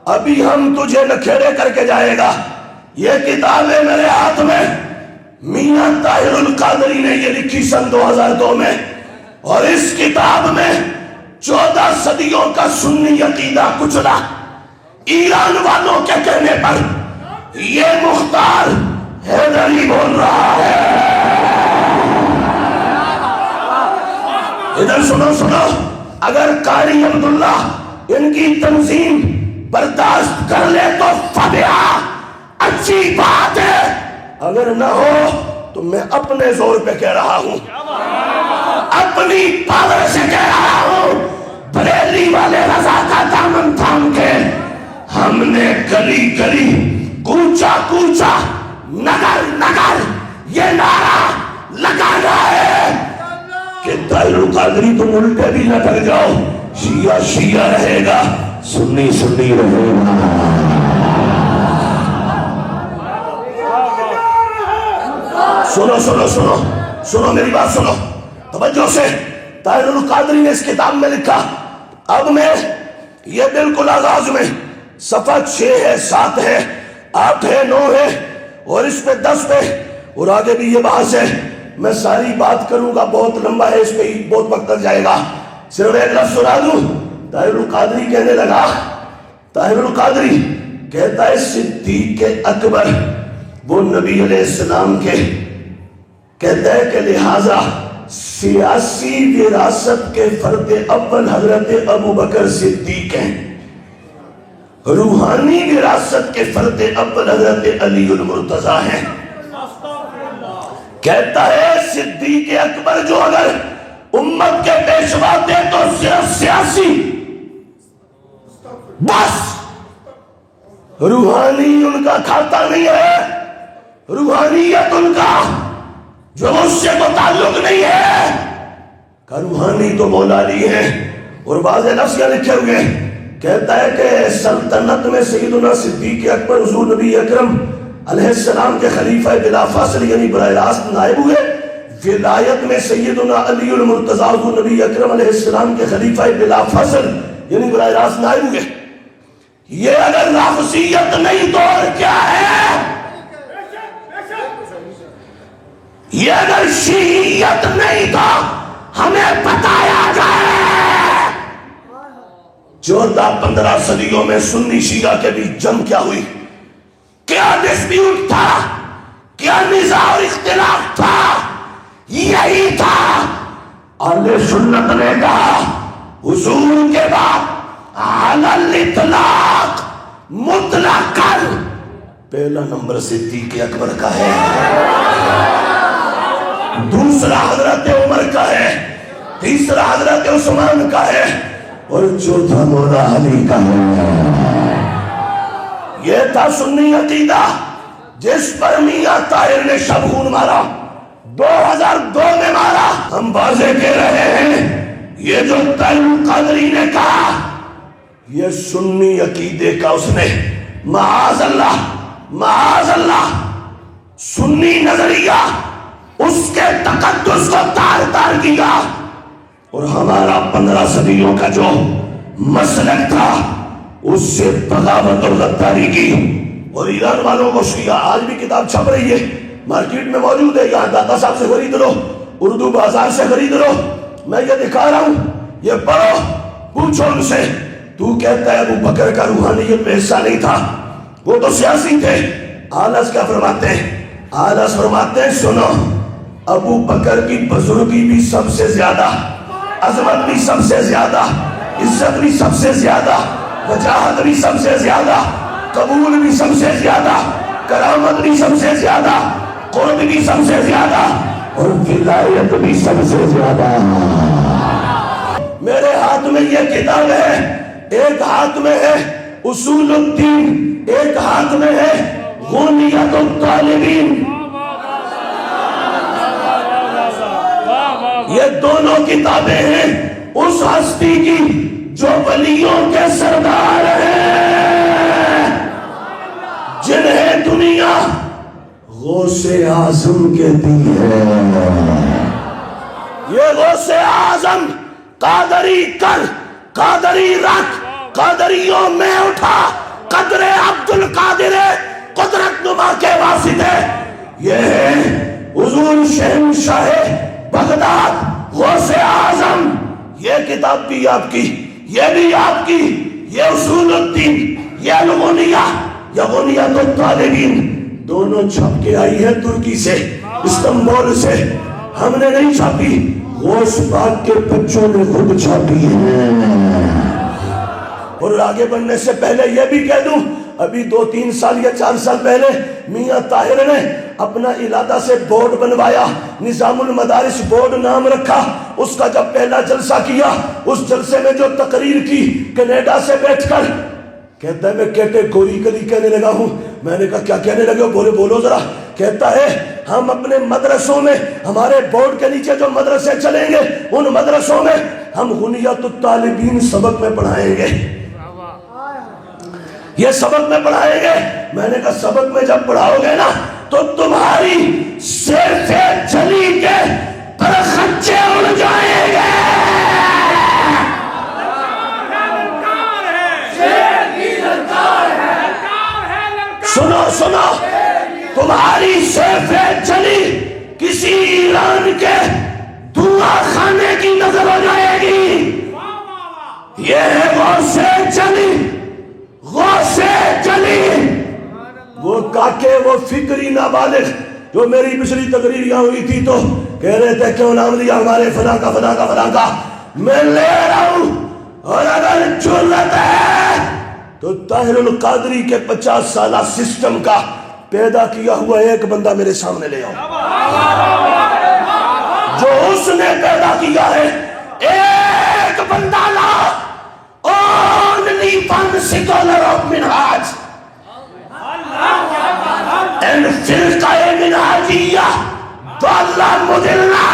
ابھی ہم تجھے نکھیڑے کر کے جائے گا. یہ کتاب ہے میرے ہاتھ میں, میاں طاہر القادری نے یہ لکھی سن 2002 میں, اور اس کتاب میں 14 صدیوں کا سنی عقیدہ کچلا. ایران والوں کے کہنے پر یہ مختار حیدری بول رہا ہے. ادھر سنو, اگر قاری عبداللہ ان کی تنظیم برداشت کر لے تو فبیا, اچھی بات ہے. اگر نہ ہو تو میں اپنے زور پہ کہہ رہا ہوں, اپنی پاور سے کہہ رہا ہوں. بریلی والے رضا کا دامن تھام کے ہم نے گلی گلی, کوچا کوچا, نگر نگر یہ نعرہ لگانا ہے کہ طاہر القادری تم الٹے بھی نہ کر جاؤ. شیعہ شیعہ رہے گا, سنی سنی رہے گا. سنو میری بات سنو توجہ سے. طاہر القادری نے اس کتاب میں لکھا, اب میں یہ بالکل آغاز میں صفحہ 6 ہے, 7 ہے, 8 ہے, 9 ہے, اور اس پہ 10 پہ, اور آگے بھی یہ بحث ہے. میں ساری بات کروں گا, بہت لمبا ہے, اس پہ بہت وقت لگ جائے گا. صرف ایک لفظ سنا دوں. طاہر القادری کہنے لگا, طاہر القادری کہتا ہے صدیق اکبر وہ نبی علیہ السلام کے کہتا ہے کہ لہذا سیاسی وراثت کے فرد اول حضرت ابو بکر صدیق ہیں, روحانی وراثت کے فرد اول حضرت علی المرتضیٰ ہیں. کہتا ہے صدیق اکبر جو اگر امت کے پیشوا تھے تو صرف سیاسی, بس روحانی ان کا کھاتا نہیں ہے, روحانیت ان کا جو اس سے کو تعلق نہیں ہے. کہ روحانی تو مولا علی ہے. اور بعض لفظ لکھے ہوئے, کہتا ہے کہ سلطنت میں سیدنا صدیق اکبر حضور نبی اکرم علیہ السلام کے خلیفہ بلا فاصل یعنی براہ راست نائب ہوئے. ولایت میں سیدنا علی المرتضیٰ حضور نبی اکرم علیہ السلام کے خلیفہ بلا فاصل یعنی براہ راست نائب ہوئے. یہ اگر رافضیت نہیں تو اور کیا ہے؟ یہ اگر شیعیت نہیں تو ہمیں بتایا جائے. 14-15 صدیوں میں سنی شیعہ کے بیچ جنگ کیا ہوئی, کیا ڈسپیوٹ تھا, کیا نزاع اور اختلاف تھا؟ یہی تھا. اہل سنت نے کہا حضور کے بعد علی الاطلاق مطلقاً پہلا نمبر صدیق اکبر کا ہے, دوسرا حضرت عمر کا ہے, تیسرا حضرت عثمان کا ہے, اور چوتھا مولا علی کا ہے. یہ تھا سنی عقیدہ جس پر میاں طاہر نے شبخون مارا, 2002 میں مارا. ہم واضح کہہ رہے ہیں یہ جو طاہر القادری نے کہا یہ سنی عقیدے کا اس نے معاذ اللہ سنی نظریہ اس کے تقدس کو تار تار کیا. اور ہمارا 15 صدیوں کا جو مسلک تھا اس سے بغاوت اور غداری کی. اور ایران والوں کو شیعہ, آج بھی کتاب چھپ رہی ہے, مارکیٹ میں موجود ہے, یہاں داتا صاحب سے خرید لو, اردو بازار سے خرید لو. میں یہ دکھا رہا ہوں, یہ پڑھو, پوچھو ان سے. تو کہتا ہے ابو بکر کا روحانیت میں حصہ نہیں تھا, وہ تو سیاسی تھے. آلس کیا فرماتے ہیں؟ آلس فرماتے ہیں سنو, ابو بکر کی بزرگی بھی سب سے زیادہ, عظمت بھی سب سے زیادہ, عزت بھی سب سے زیادہ, وجاہت بھی سب سے زیادہ, قبول بھی سب سے زیادہ, کرامت بھی سب سے زیادہ, قرب بھی سب سے زیادہ, اور ولایت بھی سب سے زیادہ. میرے ہاتھ میں یہ کتاب ہے, ایک ہاتھ میں ہے اصول الدین, ایک ہاتھ میں ہے غنیت الطالبین. یہ دونوں کتابیں ہیں اس ہستی کی جو ولیوں کے سردار ہیں, جنہیں دنیا غوث اعظم کہتی ہے. یہ غوث اعظم قادری کر, قادری رکھ, قادریوں میں اٹھا, یہ ہے حضور شہنشاہ بغداد غوث اعظم. یہ کتاب بھی آپ کی، یہ بھی آپ کی، یہ اصول الدین، یہ الغنیہ، یہ غنیۃ الطالبین دونوں چھپ کے آئی ہے ترکی سے، استنبول سے. ہم نے نہیں چھاپی، غوث پاک کے بچوں نے خود چھاپی ہے. اور آگے بڑھنے سے پہلے یہ بھی کہہ دوں، ابھی 2-3 سال یا 4 سال پہلے میاں طاہر نے اپنا علادہ سے بورڈ بنوایا، نظام المدارس بورڈ نام رکھا. اس کا جب پہلا جلسہ کیا، اس جلسے میں جو تقریر کی کینیڈا سے بیٹھ کر، کہتا ہے میں کیٹیگوریکلی کہنے لگا ہوں. میں نے کہا کیا کہنے لگے ہو؟ بولو ذرا. کہتا ہے ہم اپنے مدرسوں میں، ہمارے بورڈ کے نیچے جو مدرسے چلیں گے، ان مدرسوں میں ہم غنیۃ الطالبین سبق میں پڑھائیں گے، یہ سبق میں پڑھائیں گے. میں نے کہا سبق میں جب پڑھاؤ گے نا تو تمہاری صرف چلی کے پرخچے اڑ جائیں گے. سنو تمہاری صرف چلی کسی ایران کے دعا خانے کی نظر ہو جائے گی. یہ ہے غوث چلی، غوث چلی. وہ کاکے، وہ فکری نابالغ جو میری پچھلی تقریر یہاں ہوئی تھی تو کہہ رہے تھے کیوں نام لیا ہمارے فلاں کا فلاں کا فلاں کا. میں لے رہا ہوں، اور اگر جرت ہے تو طاہر القادری کے 50 سالہ سسٹم کا پیدا کیا ہوا ایک بندہ میرے سامنے لے آؤ جو اس نے پیدا کیا ہے. ایک بندہ لا، only one scholar of Minhaj and فرقہ منہاجیہ ضالہ مضلہ.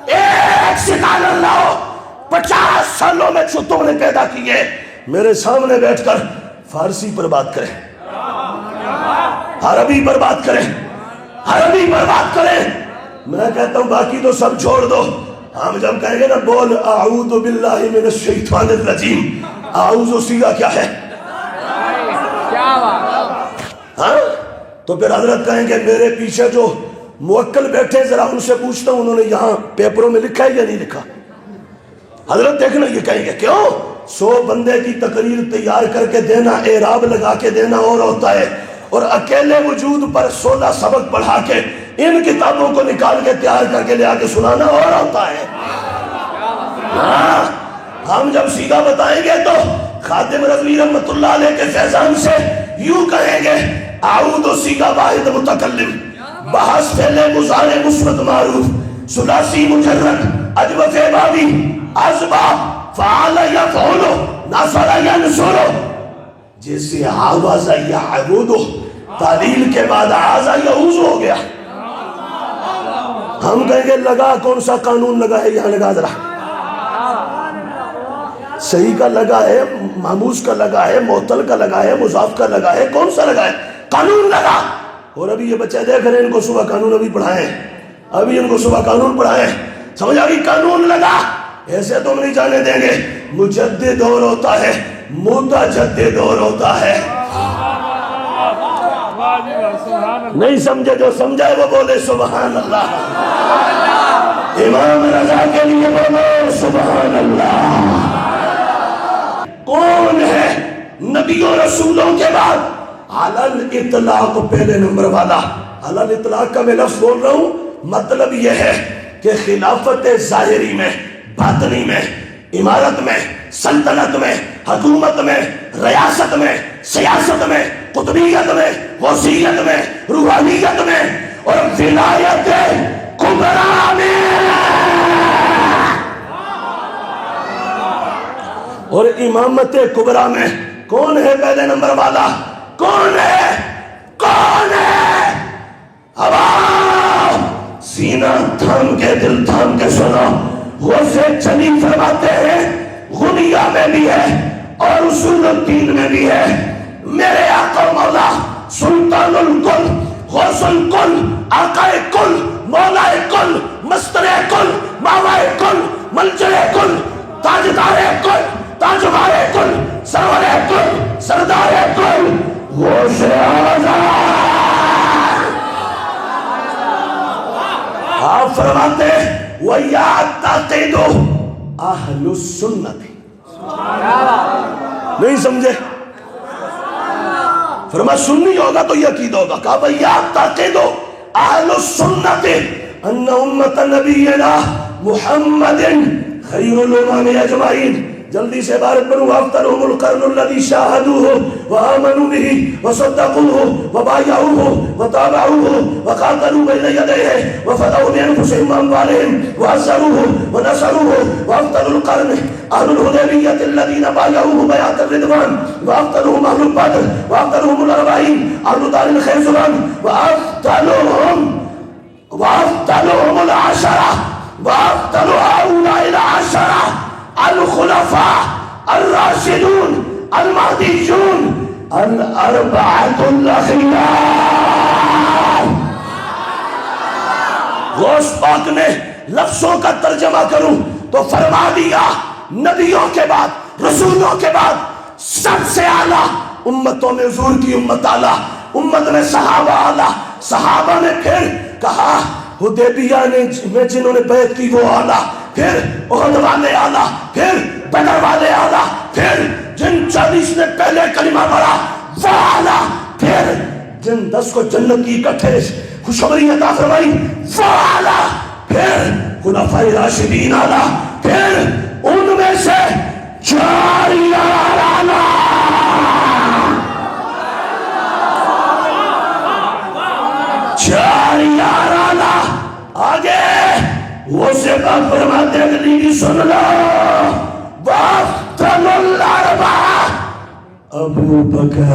ایک سکالر لاؤ، 50 سالوں میں جو تم نے پیدا کیے میرے سامنے بیٹھ کر فارسی پر بات کریں، عربی پر بات کریں، عربی پر بات کریں. میں کہتا ہوں باقی تو سب چھوڑ دو. ہم جب کہیں گے نا بول اعوذ باللہ من الشیطان الرجیم، اعوذ سیدھا کیا ہے؟ ہاں تو پھر حضرت کہیں گے میرے پیچھے جو موکل بیٹھے ذرا ان سے پوچھتا ہوں انہوں نے یہاں پیپروں میں لکھا ہے یا نہیں لکھا. حضرت دیکھنا یہ کہیں گے کیوں 100 بندے کی تقریر تیار کر کے دینا، اعراب لگا کے دینا اور ہوتا ہے، اور اکیلے وجود پر 16 سبق پڑھا کے ان کتابوں کو نکال کے تیار کر کے لے آ کے سنانا اور ہوتا ہے. ہاں ہم جب سیدھا بتائیں گے تو خادم رضوی رحمت اللہ علیہ کے فیضان سے یوں کہیں گے اعوذ سیدھا واحد متکلم، بحث فعل مضارع مثبت معروف، ثلاثی مجرد، اجوف بابی، ازبا، فعال یفعل، نصر ینصر. جیسے آواز یعبد تعلیل کے بعد آز یعوذ ہو گیا. ہم کہیں گے لگا کون سا قانون لگا ہے یہاں لگا ذرا. صحیح کا لگا ہے، محموز کا لگا ہے، معطل کا لگا ہے، مضاف کا لگا ہے، کون سا لگا ہے؟ قانون لگا. اور ابھی یہ بچے دیکھ رہے ہیں ان کو صبح قانون ابھی پڑھائیں، ابھی ان کو صبح قانون پڑھائیں. سمجھ آگئی؟ قانون لگا. ایسے تم نہیں جانے دیں گے. مجدد اور ہوتا ہے، متجدد اور ہوتا ہے. نہیں سمجھے جو سمجھائے وہ بولے سبحان اللہ. امام رضا کے لیے بولو سبحان اللہ. کون ہے نبی و رسولوں کے بعد علل اطلاق پہلے نمبر والا؟ علل اطلاق کا میں لفظ بول رہا ہوں، مطلب یہ ہے کہ خلافت ظاہری میں، باطنی میں، امارت میں، سلطنت میں، حکومت میں، ریاست میں، سیاست میں، قطبیت میں، غوثیت میں، روحانیت میں اور ولایت کبریٰ میں اور امامت کبریٰ میں کون ہے پہلے نمبر والا؟ کون ہے؟ کون ہے؟ اب آؤ سینہ تھام کے، دل تھام کے سنو. غوث چلی فرماتے ہیں غنیہ میں بھی ہے اور اصول الدین میں بھی ہے. میرے آقا مولا سلطان الکل، غوث الکل، آقا کل، مولا کل، مستر کل، ماوا کل، ملجأ کل، تاجدار کل، تاجدار کل، سرور کل، سردار کل، غوث اعظم. آپ فرماتے وَيَعْتَقِدُ اہل السنت. نہیں سمجھے؟ فرما سنی ہوگا تو یہ عقیدہ ہوگا. کہا وَيَعْتَقِدُ اہل السنت ان امت نبینا محمد خیر الامم اجمعین. جلدی سے عبارت بنو وَأَفْضَلُهُمُ الْقَرْنُ الَّذِي شَاهَدُوهُ وَآمَنُوا بِهِ وَصَدَّقُوهُ وَبَايَعُوهُ وَتَابَعُوهُ وَقَاتَلُوا بَيْنَ يَدَيْهِ وَفَدَوْا بِأَنفُسِهِمْ وَأَمْوَالِهِمْ وَعَزَّرُوهُ وَنَصَرُوهُ. وَأَفْضَلُ الْقَرْنِ أَهْلُ الْحُدَيْبِيَّةِ الَّذِينَ بَايَعُوهُ بَيْعَةَ الرِّضْوَانِ وَأَفْضَلُهُمْ أَهْلُ الْبَدْرِ وَأَفْضَلُهُمُ الْأَرْبَعِينَ أَهْلُ دَارِ الْخِزْرَانِ وَأَفْضَلُهُمُ الْعَشَرَةُ وَأَفْضَلُ هؤلاء العشرة الخلفاء الراشدون المهديون الأربعة الأخيار. غوث پاک نے لفظوں کا ترجمہ کروں تو فرما دیا نبیوں کے بعد رسولوں کے بعد سب سے اعلیٰ امتوں میں حضور کی امت اعلیٰ, امت میں صحابہ اعلیٰ, صحابہ نے پھر کہا حدیبیہ میں جنہوں نے بیعت کی وہ اعلیٰ, پھر احد والے اعلیٰ, پھر بدر والے اعلیٰ, پھر جن 40 نے پہلے کلمہ پڑھا وہ اعلیٰ, پھر جن 10 کو جنت کی اکٹھے خوشخبری عطا فرمائی وہ اعلیٰ, پھر خلفائے راشدین اعلیٰ, پھر ان میں سے 4 یار اعلیٰ. آگے وہ سے بات فرماتے ہیں کہ سن لو وَأَفْضَلُ الْأَرْبَعَةِ ابو بکر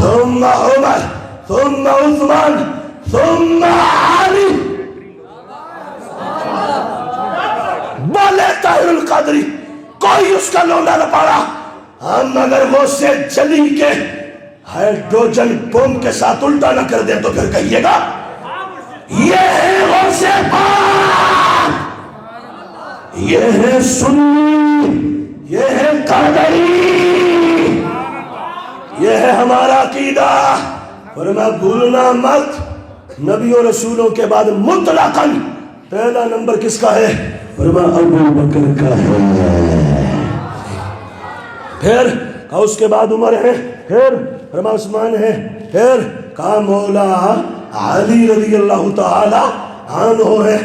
ثم عمر ثم عثمان ثم علی. بولے طاہر القادری کوئی اس کا لونڈا نہ پاڑا. ہم اگر وہ سے چلی کے ہائیڈروجن بم کے ساتھ الٹا نہ کر دیں تو پھر کہیے گا یہ ہے غوث پاک, یہ ہے سنی, یہ ہے قادری, یہ ہے ہمارا عقیدہ. فرما بھولنا مت نبیوں رسولوں کے بعد مطلقاً پہلا نمبر کس کا ہے؟ فرما ابو بکر کا ہے, پھر کہا اس کے بعد عمر ہے, پھر فرما عثمان ہے, پھر کہا مولا علی رضی اللہ تعالی عنہ ہے,